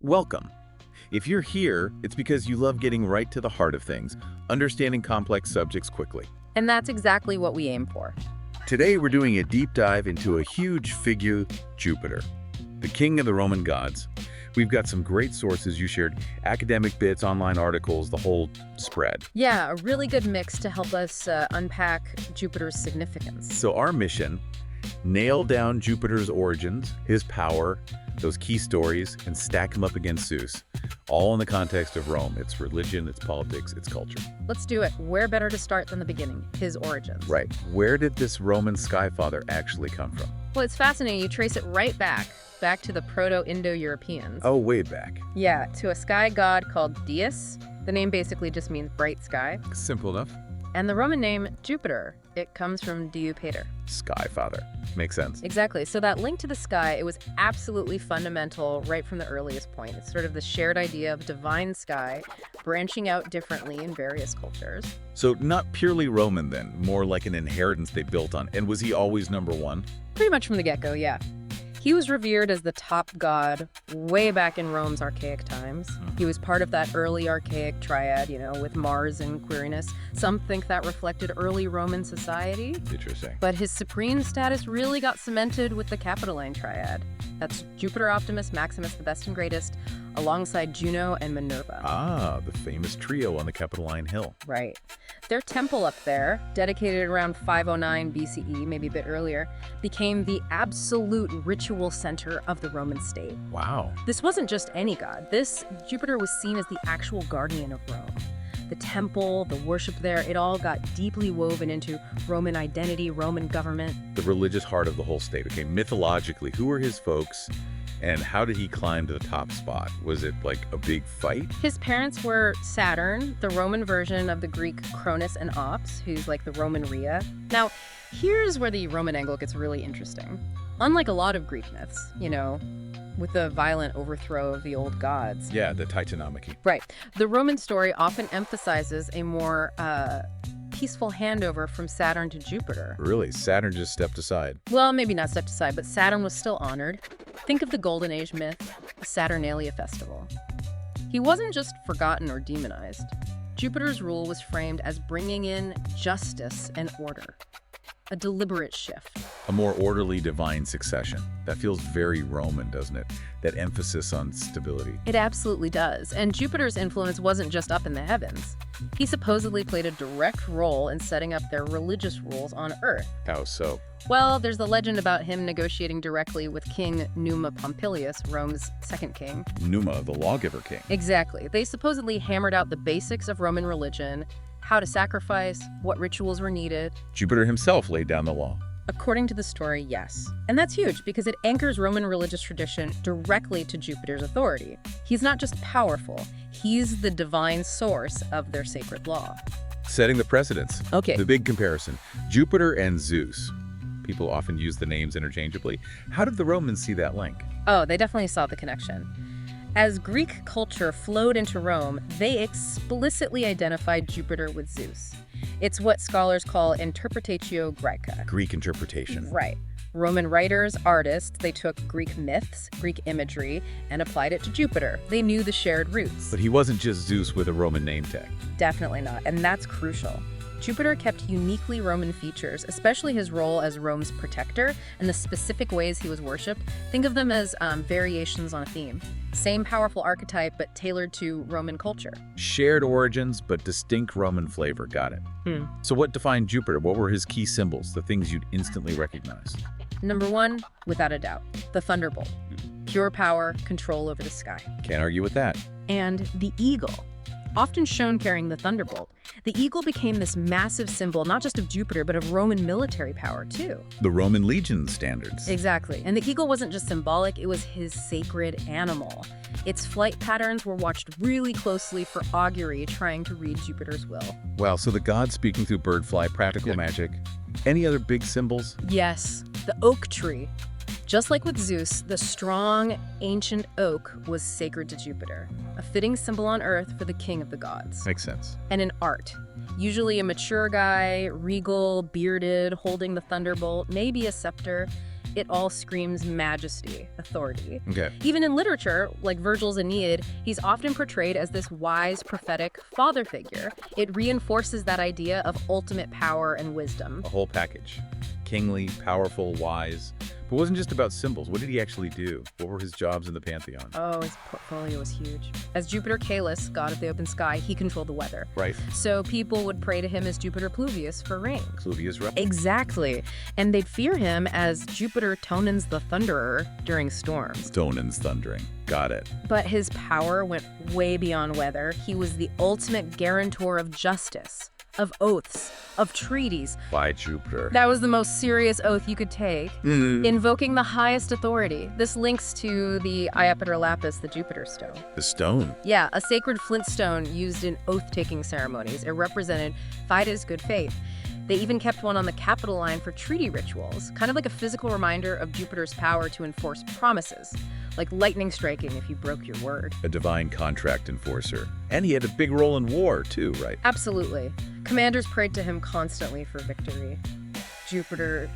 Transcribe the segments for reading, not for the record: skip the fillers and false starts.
Welcome. If you're here, it's because you love getting right to the heart of things, understanding complex subjects quickly. And that's exactly what we aim for. Today, we're doing a deep dive into a huge figure, Jupiter, the king of the Roman gods. We've got some great sources you shared, academic bits, online articles, the whole spread. Yeah, a really good mix to help us unpack Jupiter's significance. So our mission, nail down Jupiter's origins, his power, those key stories, and stack them up against Zeus, all in the context of Rome, its religion, its politics, its culture. Let's do it. Where better to start than the beginning? His origins. Right. Where did this Roman skyfather actually come from? Well, it's fascinating. You trace it right back to the Proto-Indo-Europeans. Oh, way back. Yeah, to a sky god called Dies. The name basically just means bright sky. Simple enough. And the Roman name, Jupiter, it comes from Iuppiter. Skyfather. Makes sense. Exactly. So that link to the sky, it was absolutely fundamental right from the earliest point. It's sort of the shared idea of divine sky branching out differently in various cultures. So not purely Roman then, more like an inheritance they built on. And was he always number one? Pretty much from the get-go, yeah. He was revered as the top god way back in Rome's archaic times. He was part of that early archaic triad, with Mars and Quirinus. Some think that reflected early Roman society. Interesting. But his supreme status really got cemented with the Capitoline triad. That's Jupiter, Optimus, Maximus, the best and greatest, alongside Juno and Minerva. Ah, the famous trio on the Capitoline Hill. Right. Their temple up there, dedicated around 509 BCE, maybe a bit earlier, became the absolute ritual center of the Roman state. Wow. This wasn't just any god. Jupiter was seen as the actual guardian of Rome. The temple, the worship there, it all got deeply woven into Roman identity, Roman government. The religious heart of the whole state. Okay, mythologically, who were his folks? And how did he climb to the top spot? Was it like a big fight? His parents were Saturn, the Roman version of the Greek Cronus and Ops, who's like the Roman Rhea. Now, here's where the Roman angle gets really interesting. Unlike a lot of Greek myths, with the violent overthrow of the old gods. Yeah, the Titanomachy. Right. The Roman story often emphasizes a more peaceful handover from Saturn to Jupiter. Really? Saturn just stepped aside? Well, maybe not stepped aside, but Saturn was still honored. Think of the Golden Age myth, the Saturnalia festival. He wasn't just forgotten or demonized. Jupiter's rule was framed as bringing in justice and order. A deliberate shift. A more orderly divine succession. That feels very Roman, doesn't it? That emphasis on stability. It absolutely does. And Jupiter's influence wasn't just up in the heavens. He supposedly played a direct role in setting up their religious rules on Earth. How so? Well, there's the legend about him negotiating directly with King Numa Pompilius, Rome's second king. Numa, the lawgiver king. Exactly. They supposedly hammered out the basics of Roman religion, how to sacrifice, what rituals were needed. Jupiter himself laid down the law. According to the story, yes. And that's huge because it anchors Roman religious tradition directly to Jupiter's authority. He's not just powerful, he's the divine source of their sacred law. Setting the precedents. Okay. The big comparison. Jupiter and Zeus. People often use the names interchangeably. How did the Romans see that link? Oh, they definitely saw the connection. As Greek culture flowed into Rome, they explicitly identified Jupiter with Zeus. It's what scholars call interpretatio Graeca. Greek interpretation. Right. Roman writers, artists, they took Greek myths, Greek imagery, and applied it to Jupiter. They knew the shared roots. But he wasn't just Zeus with a Roman name tag. Definitely not, and that's crucial. Jupiter kept uniquely Roman features, especially his role as Rome's protector and the specific ways he was worshipped. Think of them as variations on a theme. Same powerful archetype, but tailored to Roman culture. Shared origins, but distinct Roman flavor. Got it. So what defined Jupiter? What were his key symbols, the things you'd instantly recognize? Number one, without a doubt, the thunderbolt. Pure power, control over the sky. Can't argue with that. And the eagle. Often shown carrying the thunderbolt, the eagle became this massive symbol not just of Jupiter, but of Roman military power, too. The Roman legion standards. Exactly. And the eagle wasn't just symbolic, it was his sacred animal. Its flight patterns were watched really closely for augury, trying to read Jupiter's will. Wow, so the gods speaking through bird fly, practical magic. Any other big symbols? Yes, the oak tree. Just like with Zeus, the strong, ancient oak was sacred to Jupiter, a fitting symbol on Earth for the king of the gods. Makes sense. And in art, usually a mature guy, regal, bearded, holding the thunderbolt, maybe a scepter. it all screams majesty, authority. Okay. Even in literature, like Virgil's Aeneid, he's often portrayed as this wise, prophetic father figure. It reinforces that idea of ultimate power and wisdom. A whole package. Kingly, powerful, wise. But it wasn't just about symbols. What did he actually do? What were his jobs in the pantheon? Oh, his portfolio was huge. As Jupiter Caelus, god of the open sky, he controlled the weather. Right. So people would pray to him as Jupiter Pluvius for rain. Pluvius, right? Exactly. And they'd fear him as Jupiter Tonans the Thunderer during storms. Tonans thundering. Got it. But his power went way beyond weather. He was the ultimate guarantor of justice, of oaths, of treaties. By Jupiter. That was the most serious oath you could take, invoking the highest authority. This links to the Iuppiter lapis, the Jupiter stone. The stone. Yeah, a sacred flint stone used in oath-taking ceremonies. It represented Fides' good faith. They even kept one on the capital line for treaty rituals, kind of like a physical reminder of Jupiter's power to enforce promises, like lightning striking if you broke your word. A divine contract enforcer. And he had a big role in war, too, right? Absolutely. Commanders prayed to him constantly for victory. Jupiter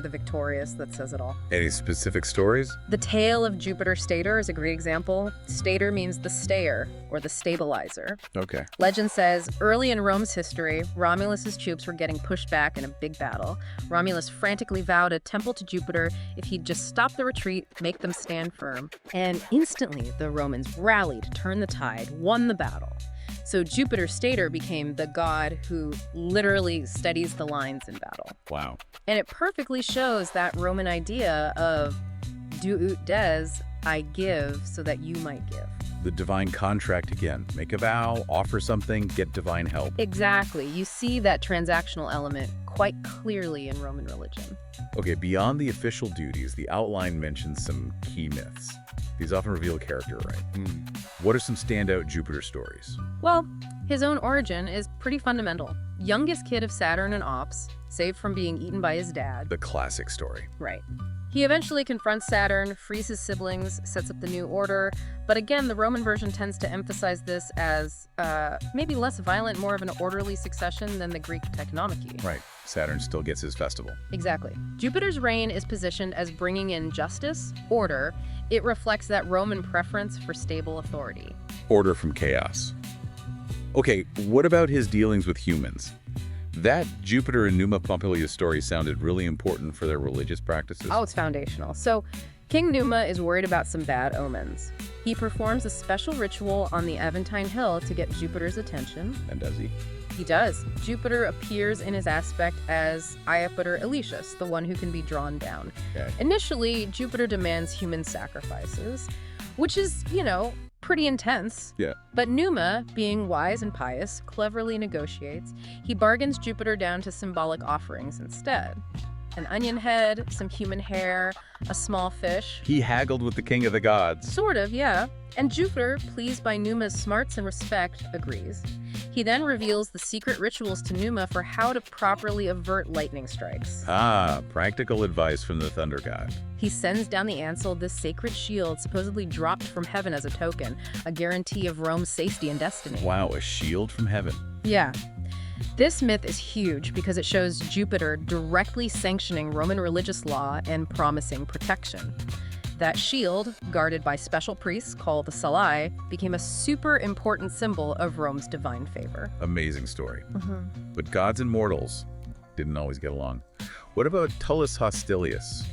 the Victorious, that says it all. Any specific stories? The tale of Jupiter Stator is a great example. Stator means the stayer, or the stabilizer. Okay. Legend says, early in Rome's history, Romulus's troops were getting pushed back in a big battle. Romulus frantically vowed a temple to Jupiter if he'd just stop the retreat, make them stand firm. And instantly, the Romans rallied, turned the tide, won the battle. So Jupiter Stator became the god who literally steadies the lines in battle. Wow. And it perfectly shows that Roman idea of do ut des, I give so that you might give. The divine contract again. Make a vow, offer something, get divine help. Exactly. You see that transactional element quite clearly in Roman religion. Okay, beyond the official duties, the outline mentions some key myths. These often reveal character, right? What are some standout Jupiter stories? Well, his own origin is pretty fundamental. Youngest kid of Saturn and Ops, saved from being eaten by his dad. The classic story. Right. He eventually confronts Saturn, frees his siblings, sets up the new order, but again, the Roman version tends to emphasize this as maybe less violent, more of an orderly succession than the Greek technomachy. Right. Saturn still gets his festival. Exactly. Jupiter's reign is positioned as bringing in justice, order. It reflects that Roman preference for stable authority. Order from chaos. Okay, what about his dealings with humans? That Jupiter and Numa Pompilius story sounded really important for their religious practices. Oh, it's foundational. So, King Numa is worried about some bad omens. He performs a special ritual on the Aventine Hill to get Jupiter's attention. And does he? He does. Jupiter appears in his aspect as Iuppiter Elicius, the one who can be drawn down. Okay. Initially, Jupiter demands human sacrifices, which is, pretty intense. Yeah. But Numa, being wise and pious, cleverly negotiates. He bargains Jupiter down to symbolic offerings instead. An onion head, some human hair, a small fish. He haggled with the king of the gods. Sort of, yeah. And Jupiter, pleased by Numa's smarts and respect, agrees. He then reveals the secret rituals to Numa for how to properly avert lightning strikes. Ah, practical advice from the thunder god. He sends down the Ansel this sacred shield supposedly dropped from heaven as a token, a guarantee of Rome's safety and destiny. Wow, a shield from heaven. Yeah. This myth is huge because it shows Jupiter directly sanctioning Roman religious law and promising protection. That shield, guarded by special priests called the Salai, became a super important symbol of Rome's divine favor. Amazing story. But gods and mortals didn't always get along. What about Tullus Hostilius?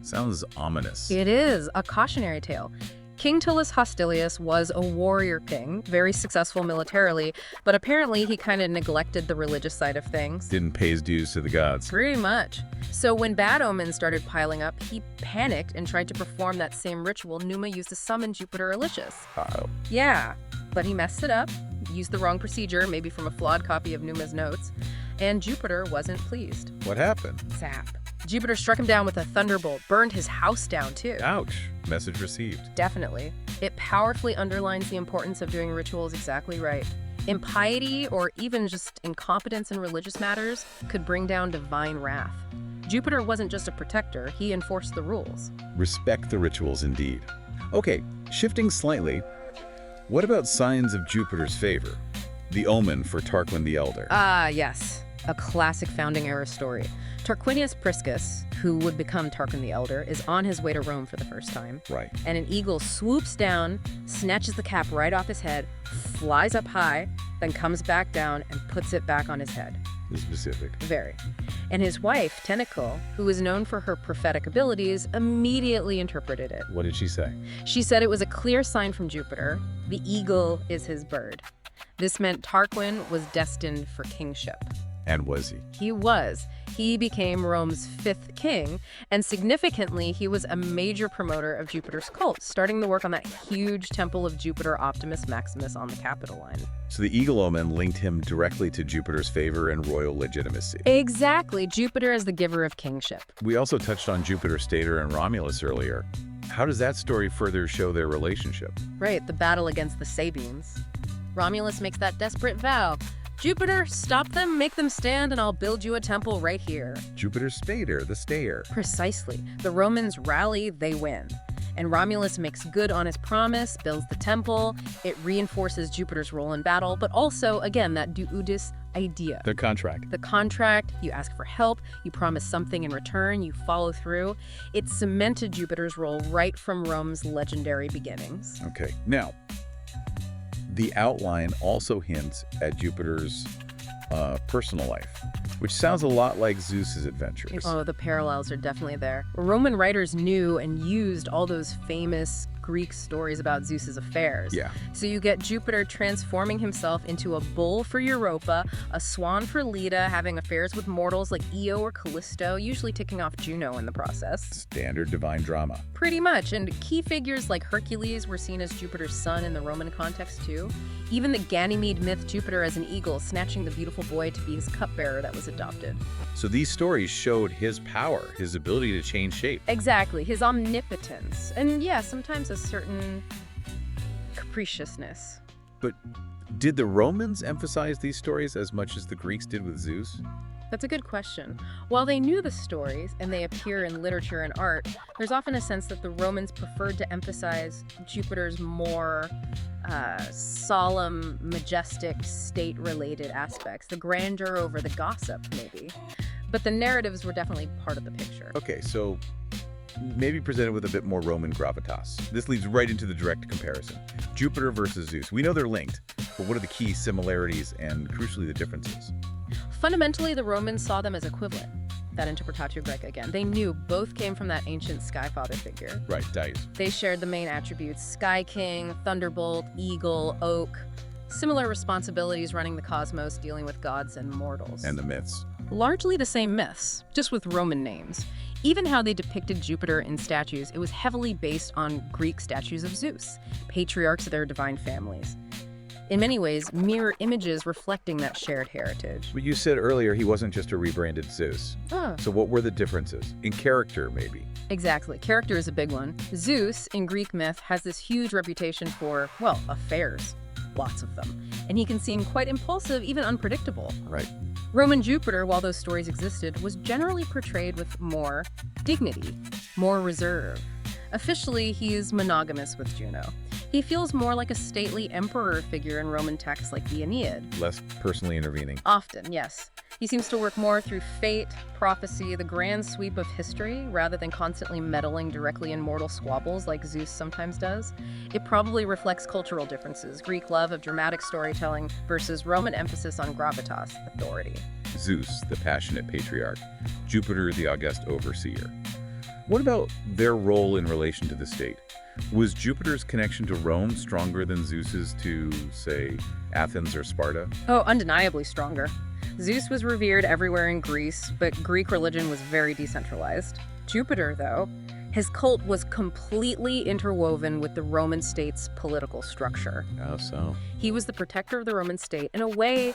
Sounds ominous. It is a cautionary tale. King Tullus Hostilius was a warrior king, very successful militarily, but apparently he kind of neglected the religious side of things. Didn't pay his dues to the gods. Pretty much. So when bad omens started piling up, he panicked and tried to perform that same ritual Numa used to summon Jupiter Elicius. Uh-oh. Yeah, but he messed it up, used the wrong procedure, maybe from a flawed copy of Numa's notes, and Jupiter wasn't pleased. What happened? Zap. Jupiter struck him down with a thunderbolt, burned his house down too. Ouch. Message received. Definitely. It powerfully underlines the importance of doing rituals exactly right. Impiety, or even just incompetence in religious matters, could bring down divine wrath. Jupiter wasn't just a protector, he enforced the rules. Respect the rituals indeed. Okay, shifting slightly, what about signs of Jupiter's favor? The omen for Tarquin the Elder. Ah, yes. A classic founding era story. Tarquinius Priscus, who would become Tarquin the Elder, is on his way to Rome for the first time. Right. And an eagle swoops down, snatches the cap right off his head, flies up high, then comes back down and puts it back on his head. Specific. Very. And his wife, Tentacle, who was known for her prophetic abilities, immediately interpreted it. What did she say? She said it was a clear sign from Jupiter. The eagle is his bird. This meant Tarquin was destined for kingship. And was he? He was. He became Rome's 5th king, and significantly, he was a major promoter of Jupiter's cult, starting the work on that huge temple of Jupiter Optimus Maximus on the Capitoline. So the eagle omen linked him directly to Jupiter's favor and royal legitimacy. Exactly. Jupiter as the giver of kingship. We also touched on Jupiter Stator and Romulus earlier. How does that story further show their relationship? Right, the battle against the Sabines. Romulus makes that desperate vow. Jupiter, stop them, make them stand, and I'll build you a temple right here. Jupiter Spader, the stayer. Precisely. The Romans rally, they win. And Romulus makes good on his promise, builds the temple. It reinforces Jupiter's role in battle, but also, again, that duodis idea. The contract. The contract, you ask for help, you promise something in return, you follow through. It cemented Jupiter's role right from Rome's legendary beginnings. Okay. Now, the outline also hints at Jupiter's personal life, which sounds a lot like Zeus's adventures. Oh, the parallels are definitely there. Roman writers knew and used all those famous Greek stories about Zeus's affairs. Yeah. So you get Jupiter transforming himself into a bull for Europa, a swan for Leda, having affairs with mortals like Io or Callisto, usually ticking off Juno in the process. Standard divine drama. Pretty much, and key figures like Hercules were seen as Jupiter's son in the Roman context too. Even the Ganymede myth Jupiter as an eagle, snatching the beautiful boy to be his cupbearer that was adopted. So these stories showed his power, his ability to change shape. Exactly, his omnipotence, and yeah, sometimes a certain capriciousness. But did the Romans emphasize these stories as much as the Greeks did with Zeus? That's a good question. While they knew the stories, and they appear in literature and art, there's often a sense that the Romans preferred to emphasize Jupiter's more solemn, majestic, state-related aspects, the grandeur over the gossip, maybe. But the narratives were definitely part of the picture. Okay, so maybe presented with a bit more Roman gravitas. This leads right into the direct comparison. Jupiter versus Zeus. We know they're linked, but what are the key similarities and, crucially, the differences? Fundamentally, the Romans saw them as equivalent. That Interpretatio Graeca again. They knew both came from that ancient sky father figure. Right, dice. They shared the main attributes: Sky King, Thunderbolt, Eagle, Oak. Similar responsibilities running the cosmos, dealing with gods and mortals. And the myths. Largely the same myths, just with Roman names. Even how they depicted Jupiter in statues, it was heavily based on Greek statues of Zeus, patriarchs of their divine families. In many ways, mirror images reflecting that shared heritage. But you said earlier he wasn't just a rebranded Zeus. So what were the differences? In character, maybe? Exactly. Character is a big one. Zeus, in Greek myth, has this huge reputation for, well, affairs. Lots of them. And he can seem quite impulsive, even unpredictable. Right. Roman Jupiter, while those stories existed, was generally portrayed with more dignity, more reserve. Officially, he is monogamous with Juno. He feels more like a stately emperor figure in Roman texts like the Aeneid. Less personally intervening. Often, yes. He seems to work more through fate, prophecy, the grand sweep of history, rather than constantly meddling directly in mortal squabbles like Zeus sometimes does. It probably reflects cultural differences, Greek love of dramatic storytelling versus Roman emphasis on gravitas, authority. Zeus, the passionate patriarch. Jupiter, the august overseer. What about their role in relation to the state? Was Jupiter's connection to Rome stronger than Zeus's to, say, Athens or Sparta? Oh, undeniably stronger. Zeus was revered everywhere in Greece, but Greek religion was very decentralized. Jupiter, though, his cult was completely interwoven with the Roman state's political structure. How so? He was the protector of the Roman state. In a way,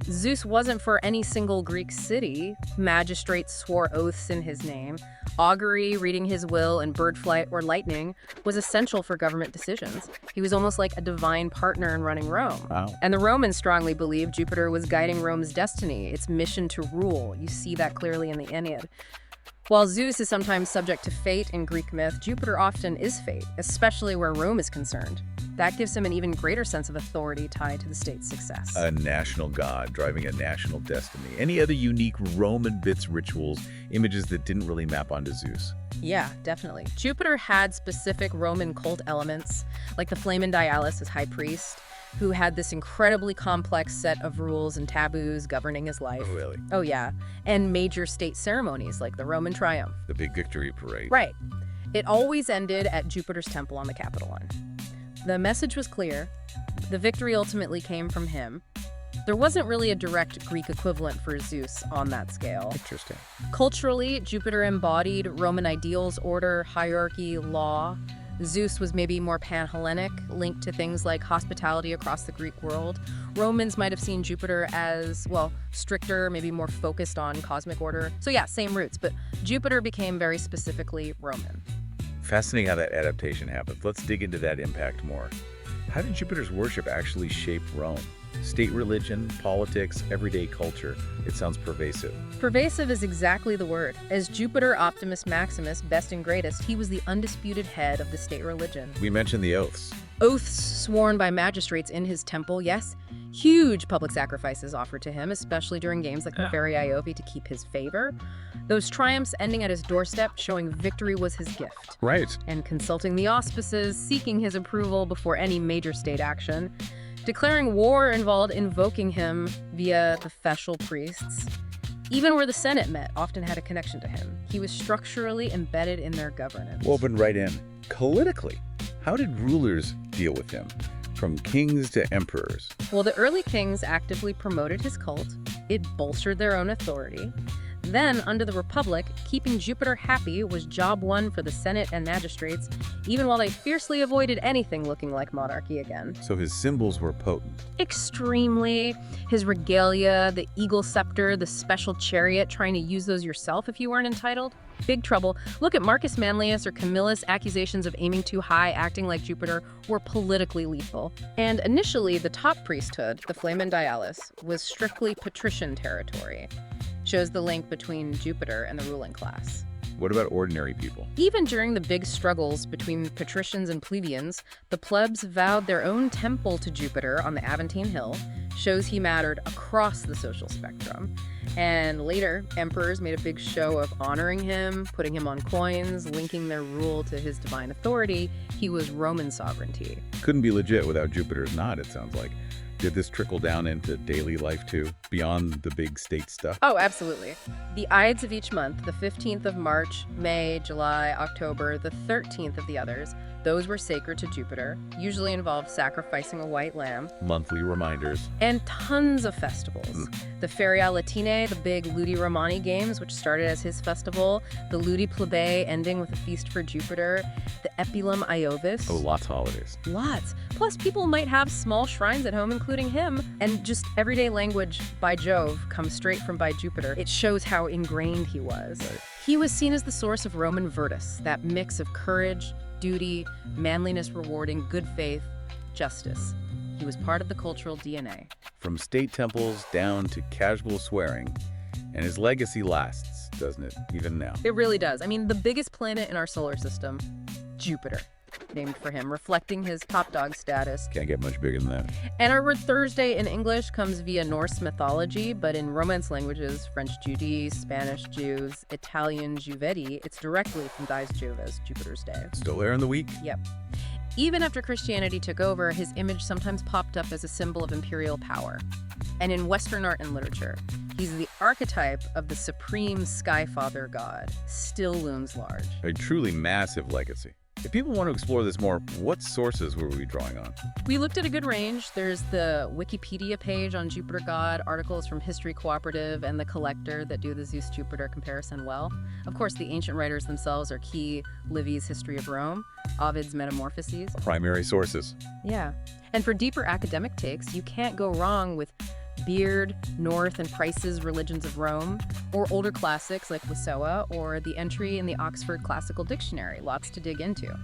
Zeus wasn't for any single Greek city. Magistrates swore oaths in his name. Augury, reading his will, and bird flight or lightning was essential for government decisions. He was almost like a divine partner in running Rome. Wow. And the Romans strongly believed Jupiter was guiding Rome's destiny, its mission to rule. You see that clearly in the Aeneid. While Zeus is sometimes subject to fate in Greek myth, Jupiter often is fate, especially where Rome is concerned. That gives him an even greater sense of authority tied to the state's success. A national god driving a national destiny. Any other unique Roman bits, rituals, images that didn't really map onto Zeus? Yeah, definitely. Jupiter had specific Roman cult elements, like the Flamen Dialis as high priest, who had this incredibly complex set of rules and taboos governing his life. Oh, really? Oh, yeah. And major state ceremonies like the Roman Triumph. The big victory parade. Right. It always ended at Jupiter's temple on the Capitoline. The message was clear. The victory ultimately came from him. There wasn't really a direct Greek equivalent for Zeus on that scale. Interesting. Culturally, Jupiter embodied Roman ideals, order, hierarchy, law. Zeus was maybe more pan-Hellenic, linked to things like hospitality across the Greek world. Romans might have seen Jupiter as, well, stricter, maybe more focused on cosmic order. So yeah, same roots, but Jupiter became very specifically Roman. Fascinating how that adaptation happens. Let's dig into that impact more. How did Jupiter's worship actually shape Rome? State religion, politics, everyday culture. It sounds pervasive. Pervasive is exactly the word. As Jupiter Optimus Maximus, best and greatest, he was the undisputed head of the state religion. We mentioned the oaths. Oaths sworn by magistrates in his temple, yes. Huge public sacrifices offered to him, especially during games like the Fairy Iope to keep his favor. Those triumphs ending at his doorstep, showing victory was his gift. Right. And consulting the auspices, seeking his approval before any major state action. Declaring war involved invoking him via the official priests. Even where the Senate met often had a connection to him. He was structurally embedded in their governance. Woven right in. Politically, how did rulers deal with him? From kings to emperors. Well, the early kings actively promoted his cult. It bolstered their own authority. Then, under the Republic, keeping Jupiter happy was job one for the Senate and magistrates, even while they fiercely avoided anything looking like monarchy again. So his symbols were potent. Extremely. His regalia, the eagle scepter, the special chariot, trying to use those yourself if you weren't entitled. Big trouble. Look at Marcus Manlius or Camillus' accusations of aiming too high, acting like Jupiter, were politically lethal. And initially, the top priesthood, the Flamen Dialis, was strictly patrician territory. Shows the link between Jupiter and the ruling class. What about ordinary people? Even during the big struggles between patricians and plebeians, the plebs vowed their own temple to Jupiter on the Aventine Hill, shows he mattered across the social spectrum. And later, emperors made a big show of honoring him, putting him on coins, linking their rule to his divine authority. He was Roman sovereignty. Couldn't be legit without Jupiter's nod, it sounds like. Did this trickle down into daily life too, beyond the big state stuff? Oh, absolutely. The Ides of each month, the 15th of March, May, July, October, the 13th of the others, those were sacred to Jupiter, usually involved sacrificing a white lamb. Monthly reminders. And tons of festivals. The Feria Latinae, the big Ludi Romani games, which started as his festival, the Ludi Plebei ending with a feast for Jupiter, the Epilum Iovis. Oh, lots of holidays. Lots. Plus, people might have small shrines at home, including him, and just everyday language by Jove comes straight from by Jupiter. It shows how ingrained he was. Right. He was seen as the source of Roman virtus, that mix of courage, duty, manliness rewarding good faith, justice. He was part of the cultural DNA. From state temples down to casual swearing, and his legacy lasts, doesn't it, even now? It really does. I mean, the biggest planet in our solar system, Jupiter, named for him, reflecting his top dog status. Can't get much bigger than that. And our word Thursday in English comes via Norse mythology, but in Romance languages, French Jeudi, Spanish Jews, Italian Juvedi, it's directly from Dies Jovis, Jupiter's day. Still there in the week? Yep. Even after Christianity took over, his image sometimes popped up as a symbol of imperial power. And in Western art and literature, he's the archetype of the supreme skyfather god, still looms large. A truly massive legacy. If people want to explore this more, what sources were we drawing on? We looked at a good range. There's the Wikipedia page on Jupiter God, articles from History Cooperative and The Collector that do the Zeus-Jupiter comparison well. Of course, the ancient writers themselves are key. Livy's History of Rome, Ovid's Metamorphoses. Primary sources. Yeah. And for deeper academic takes, you can't go wrong with Beard, North, and Price's Religions of Rome, or older classics like Wassoa, or the entry in the Oxford Classical Dictionary. Lots to dig into.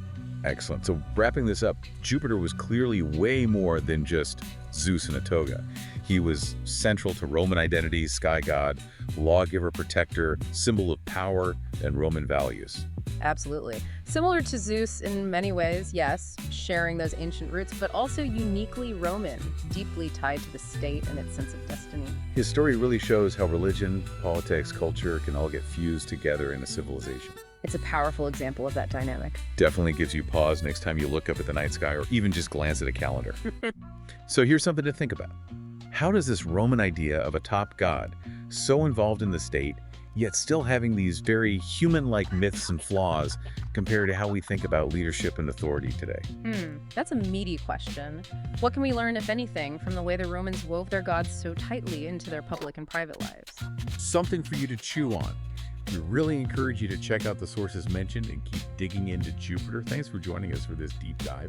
Excellent. So wrapping this up, Jupiter was clearly way more than just Zeus in a toga. He was central to Roman identity, sky god, lawgiver, protector, symbol of power, and Roman values. Absolutely. Similar to Zeus in many ways, yes, sharing those ancient roots, but also uniquely Roman, deeply tied to the state and its sense of destiny. His story really shows how religion, politics, culture can all get fused together in a civilization. It's a powerful example of that dynamic. Definitely gives you pause next time you look up at the night sky or even just glance at a calendar. So here's something to think about. How does this Roman idea of a top god, so involved in the state, yet still having these very human-like myths and flaws, compare to how we think about leadership and authority today? That's a meaty question. What can we learn, if anything, from the way the Romans wove their gods so tightly into their public and private lives? Something for you to chew on. We really encourage you to check out the sources mentioned and keep digging into Jupiter. Thanks for joining us for this deep dive.